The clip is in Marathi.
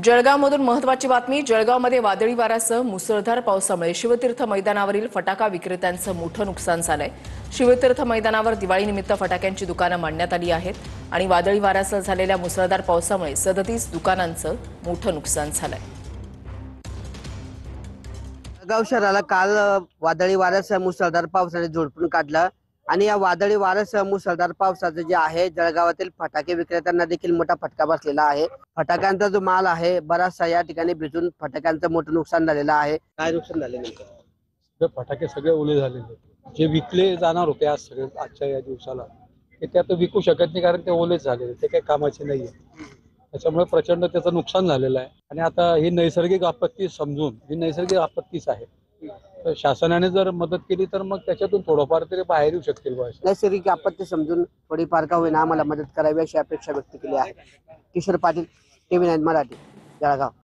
जळगावमधून महत्त्वाची बातमी। जळगावमध्ये वादळी वाऱ्यासह मुसळधार पावसामुळे शिवतीर्थ मैदानावरील फटाका विक्रेत्यांचं मोठं नुकसान झालंय। शिवतीर्थ मैदानावर दिवाळीनिमित्त फटाक्यांची दुकानं मांडण्यात आली आहेत आणि वादळी वाऱ्यासह झालेल्या मुसळधार पावसामुळे 37 दुकानांचं मोठं नुकसान झालंय। जळगाव शहराला काल वादळी वाऱ्यासह मुसळधार पावसाने झोडपून काढलं आणि या वादळी वाऱ्यासह मुसळधार पावसाचे जे आहे जळगावातील फटाके विक्रेत्यांना देखील मोठा फटका बसलेला आहे। फटाक्यांचा जो माल आहे बराचसा या ठिकाणी भिजून फटाक्यांचं मोठं नुकसान झालेलं आहे। काय नुकसान झाले नेमकं? फटाके सगळे ओले झालेले, जे विकले जाणार होते आज सगळे आजच्या या दिवसाला ते आता विकू शकत नाही, कारण ते ओलेच झालेले, ते काही कामाचे नाहीये। त्याच्यामुळे प्रचंड त्याचं नुकसान झालेलं आहे आणि आता ही नैसर्गिक आपत्ती समजून, ही नैसर्गिक आपत्तीच आहे, तर शासनाने जर मदत केली तर मग त्याच्यातून थोडंफार तरी बाहेर येऊ शकतील। नैसर्गिक आपत्ती समजून थोडीफार का होईना आम्हाला मदत करावी अशी अपेक्षा व्यक्त केली आहे। किशोर पाटील, TV9 मराठी, जळगाव।